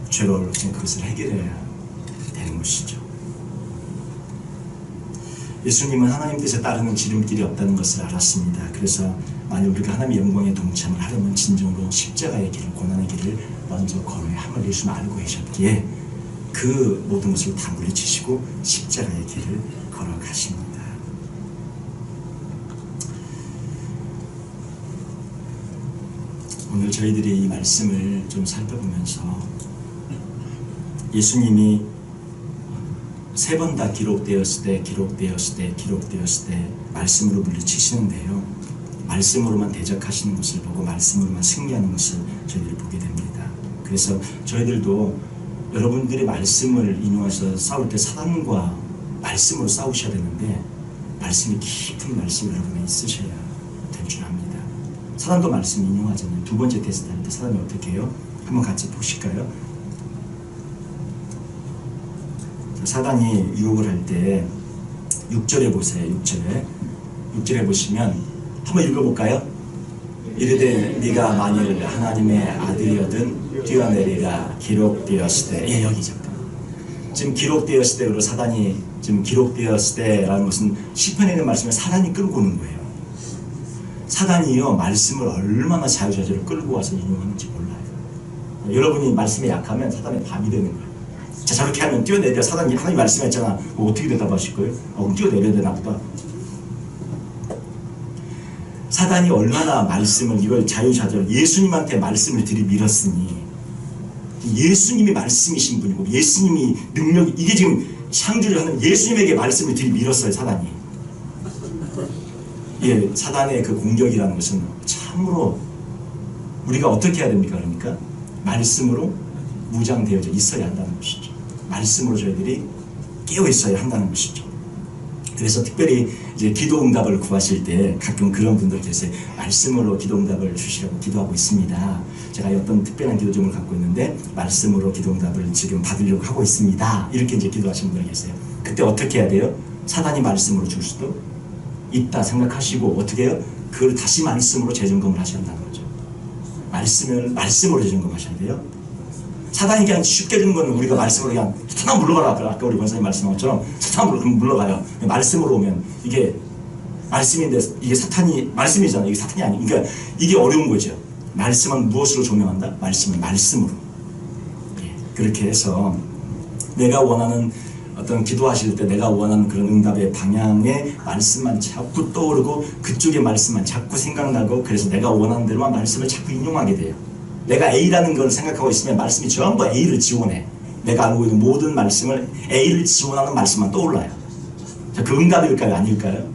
죄로 얼룩진 그것을 해결해야 되는 것이죠. 예수님은 하나님 뜻에 따르는 지름길이 없다는 것을 알았습니다. 그래서 만약 우리가 하나님의 영광에 동참을 하려면 진정으로 십자가의 길을, 고난의 길을 먼저 걸어야 함을 예수님 알고 계셨기에 그 모든 것을 다 물리치시고 십자가의 길을 걸어가십니다. 오늘 저희들이 이 말씀을 좀 살펴보면서 예수님이 3번 다 기록되었을 때 말씀으로 물리치시는데요. 말씀으로만 대적하시는 것을 보고 말씀으로만 승리하는 것을 저희들이 보게 됩니다. 그래서 저희들도 여러분들이 말씀을 인용해서 싸울 때 사단과 말씀으로 싸우셔야 되는데 말씀이 깊은 말씀이 여러분에 있으셔야 될 줄 압니다. 사단도 말씀 인용하잖아요. 2번째 테스트 할 때 사단이 어떻게 해요? 한번 같이 보실까요? 사단이 유혹을 할 때 6절에 보세요. 6절에 보시면 한번 읽어볼까요? 이르되 네가 만일 하나님의 아들이거든 뛰어내리라 기록되었을 때. 예, 여기 잠깐. 지금 기록되었을 때로 사단이 지금 기록되었을 때라는 것은 시편에 있는 말씀을 사단이 끌고 오는 거예요. 사단이요 말씀을 얼마나 자유자재로 끌고 와서 인용하는지 몰라요. 여러분이 말씀에 약하면 사단의 밤이 되는 거예요. 자, 저렇게 하면 뛰어내려. 사단이 하나님 말씀했잖아. 어떻게 대답하실 거예요? 그럼 뛰어내려야 되나 보다. 사단이 얼마나 말씀을 이걸 자유자재로 예수님한테 말씀을 들이밀었으니 예수님이 말씀이신 분이고 예수님이 능력이 이게 지금 창조를 하는 예수님에게 말씀을 들이밀었어요. 사단이. 예, 사단의 그 공격이라는 것은 참으로 우리가 어떻게 해야 됩니까? 그러니까 말씀으로 무장되어져 있어야 한다는 것이죠. 말씀으로 저희들이 깨어 있어야 한다는 것이죠. 그래서 특별히 이제 기도 응답을 구하실 때 가끔 그런 분들 계세요. 말씀으로 기도 응답을 주시라고 기도하고 있습니다. 제가 어떤 특별한 기도점을 갖고 있는데 말씀으로 기도 응답을 지금 받으려고 하고 있습니다. 이렇게 이제 기도하시는 분들 계세요. 그때 어떻게 해야 돼요? 사단이 말씀으로 줄 수도 있다 생각하시고 어떻게 해요? 그걸 다시 말씀으로 재점검을 하셔야 한다는 거죠. 말씀으로 재점검하셔야 돼요. 사단이 그냥 쉽게 주는 거는 우리가 말씀으로 그냥 사탄 물러가라. 아까 우리 권사님 말씀한 것처럼 사탄 물러가요. 말씀으로 오면 이게 말씀인데 이게 사탄이 말씀이잖아요. 이게 사탄이 아니고 그러니까 이게 어려운 거죠. 말씀은 무엇으로 조명한다? 말씀은 말씀으로. 예, 그렇게 해서 내가 원하는 어떤 기도하실 때 내가 원하는 그런 응답의 방향의 말씀만 자꾸 떠오르고 그쪽의 말씀만 자꾸 생각나고 그래서 내가 원하는 대로만 말씀을 자꾸 인용하게 돼요. 내가 A라는 걸 생각하고 있으면 말씀이 전부 A를 지원해. 내가 알고 있는 모든 말씀을 A를 지원하는 말씀만 떠올라요. 자, 그 응답일까요? 아닐까요?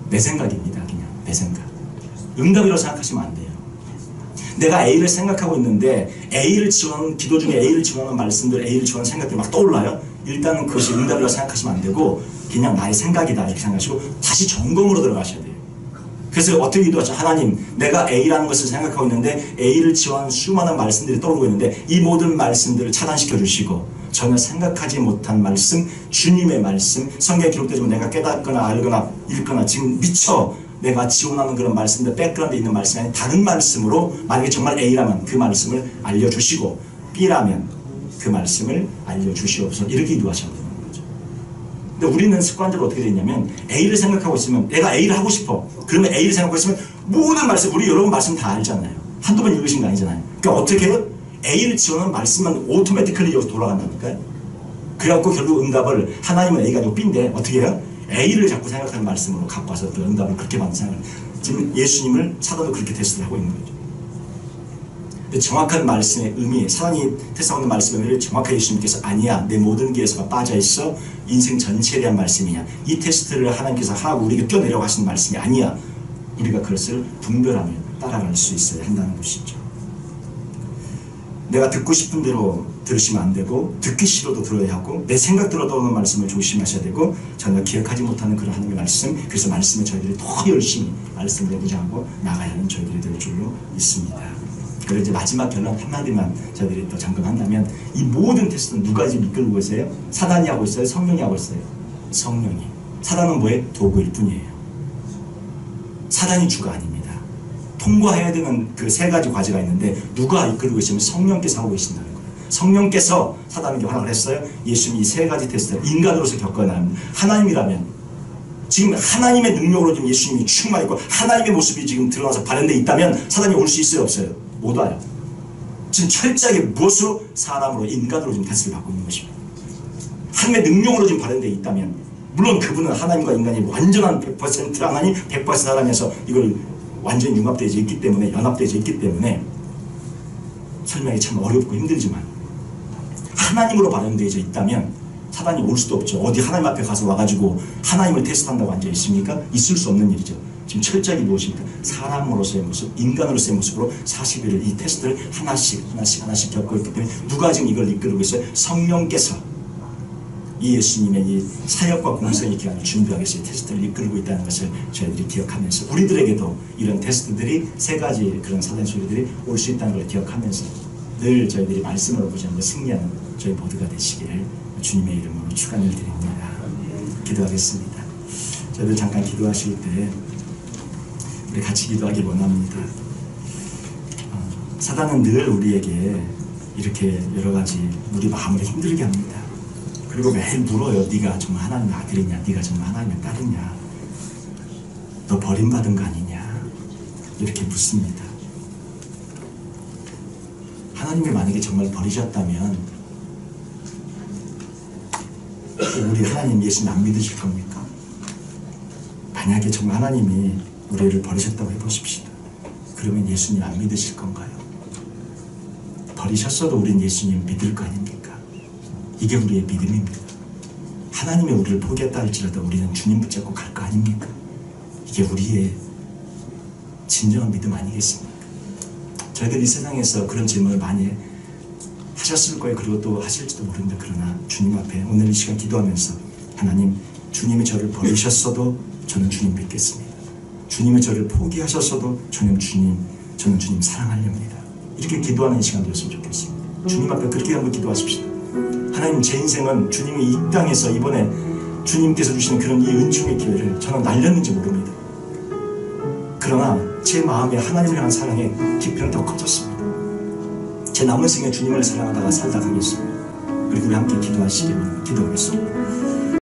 내 생각입니다. 그냥 내 생각. 응답이라고 생각하시면 안 돼요. 내가 A를 생각하고 있는데 A를 지원하는 기도 중에 A를 지원하는 말씀들, A를 지원하는 생각들이 막 떠올라요. 일단은 그것이 응답이라고 생각하시면 안 되고 그냥 나의 생각이다 이렇게 생각하시고 다시 점검으로 들어가셔야 돼요. 그래서 어떻게 기도하죠? 하나님, 내가 A라는 것을 생각하고 있는데 A를 지원하는 수많은 말씀들이 떠오르고 있는데 이 모든 말씀들을 차단시켜 주시고 전혀 생각하지 못한 말씀, 주님의 말씀, 성경에 기록되지만 내가 깨닫거나 알거나 읽거나 지금 미처 내가 지원하는 그런 말씀들, 백그라운드에 있는 말씀이 아닌 다른 말씀으로 만약에 정말 A라면 그 말씀을 알려주시고 B라면 그 말씀을 알려주시옵소서 이렇게 기도하셔야 돼요. 근데 우리는 습관적으로 어떻게 되냐면 A를 생각하고 있으면 내가 A를 하고 싶어. 그러면 A를 생각하고 있으면 모든 말씀, 우리 여러분 말씀 다 알잖아요. 한두 번 읽으신 거 아니잖아요. 그러니까 어떻게 해요? A를 지원하는 말씀만 오토매티컬리 여기서 돌아간다니까요. 그래갖고 결국 응답을 하나님은 A가 아니고 B인데 어떻게 해요? A를 자꾸 생각하는 말씀으로 갖고 와서 그 응답을 그렇게 받는 생각을 지금 예수님을 사단도 그렇게 테스트를 하고 있는 거죠. 정확한 말씀의 의미, 사단이 테스트하는 말씀의 의미를 정확하게 예수님께서 아니야, 내 모든 기에서가 빠져있어, 인생 전체에 대한 말씀이냐, 이 테스트를 하나님께서 하고 우리에게 뛰어내려고 하시는 말씀이 아니야, 우리가 그것을 분별하며 따라갈 수 있어야 한다는 것이죠. 내가 듣고 싶은 대로 들으시면 안 되고, 듣기 싫어도 들어야 하고, 내 생각대로 떠오르는 말씀을 조심하셔야 되고, 전혀 기억하지 못하는 그런 하나님의 말씀, 그래서 말씀에 저희들이 더 열심히 말씀을 묵상하고 나가야 하는 저희들이 될 줄로 믿습니다. 그리고 이제 마지막 결론 한마디만 저희들이 또 점검한다면, 이 모든 테스트는 누가 지금 이끌고 있어요? 사단이 하고 있어요? 성령이 하고 있어요? 성령이. 사단은 뭐예요? 도구일 뿐이에요. 사단이 주가 아닙니다. 통과해야 되는 그 세 가지 과제가 있는데 누가 이끌고 계시면 성령께서 하고 계신다는 거예요. 성령께서 사단에게 허락을 했어요. 예수님이 이 세 가지 테스트를 인간으로서 겪어나는, 하나님이라면 지금 하나님의 능력으로 지금 예수님이 충만했고 하나님의 모습이 지금 드러나서 발현되어 있다면 사단이 올 수 있어요? 없어요? 못 와요. 지금 철저하게 무엇으로? 사람으로, 인간으로 지금 테스트를 받고 있는 것입니다. 하나님의 능력으로 지금 발현되어 있다면, 물론 그분은 하나님과 인간이 완전한 100% 하나님 100% 사람에서 이걸 완전히 융합되어 있기 때문에, 연합되어 있기 때문에 설명이 참 어렵고 힘들지만, 하나님으로 발현되어 있다면 사단이 올 수도 없죠. 어디 하나님 앞에 가서 와가지고 하나님을 테스트한다고 앉아 있습니까? 있을 수 없는 일이죠. 지금 철저하게 무엇입니까? 사람으로서의 모습, 인간으로서의 모습으로 40일을 이 테스트를 하나씩 겪고 있기 때문에 누가 지금 이걸 이끌고 있어요? 성령께서 이 예수님의 이 사역과 공생의 기간을 준비하기 위해서 테스트를 이끌고 있다는 것을 저희들이 기억하면서, 우리들에게도 이런 테스트들이 세 가지 그런 사단 소리들이 올 수 있다는 걸 기억하면서 늘 저희들이 말씀으로 보지 않고 승리하는 저희 모두가 되시기를 주님의 이름으로 축원을 드립니다. 기도하겠습니다. 저희들 잠깐 기도하실 때 우리 같이 기도하기 원합니다. 사단은 늘 우리에게 이렇게 여러 가지 우리 마음을 힘들게 합니다. 그리고 매일 물어요. 네가 정말 하나님의 아들이냐? 네가 정말 하나님의 딸이냐? 너 버림받은 거 아니냐? 이렇게 묻습니다. 하나님이 만약에 정말 버리셨다면 우리 하나님 예수님 안 믿으실 겁니까? 만약에 정말 하나님이 우리를 버리셨다고 해보십시다. 그러면 예수님 안 믿으실 건가요? 버리셨어도 우린 예수님 믿을 거 아닙니까? 이게 우리의 믿음입니다. 하나님이 우리를 포기했다 할지라도 우리는 주님 붙잡고 갈 거 아닙니까? 이게 우리의 진정한 믿음 아니겠습니까? 저희들 이 세상에서 그런 질문을 많이 하셨을 거예요. 그리고 또 하실지도 모릅니다. 그러나 주님 앞에 오늘 이 시간 기도하면서, 하나님, 주님이 저를 버리셨어도 저는 주님 믿겠습니다. 주님이 저를 포기하셨어도 저는 주님 사랑하렵니다. 이렇게 기도하는 시간 되었으면 좋겠습니다. 주님 앞에 그렇게 한번 기도하십시다. 하나님, 제 인생은 주님이 이 땅에서 이번에 주님께서 주시는 그런 이 은총의 기회를 저는 날렸는지 모릅니다. 그러나 제 마음에 하나님을 향한 사랑의 깊이는 더 커졌습니다. 제 남은 생에 주님을 사랑하다가 살다 가겠습니다. 그리고 우리 함께 기도하시기를 기도하겠습니다.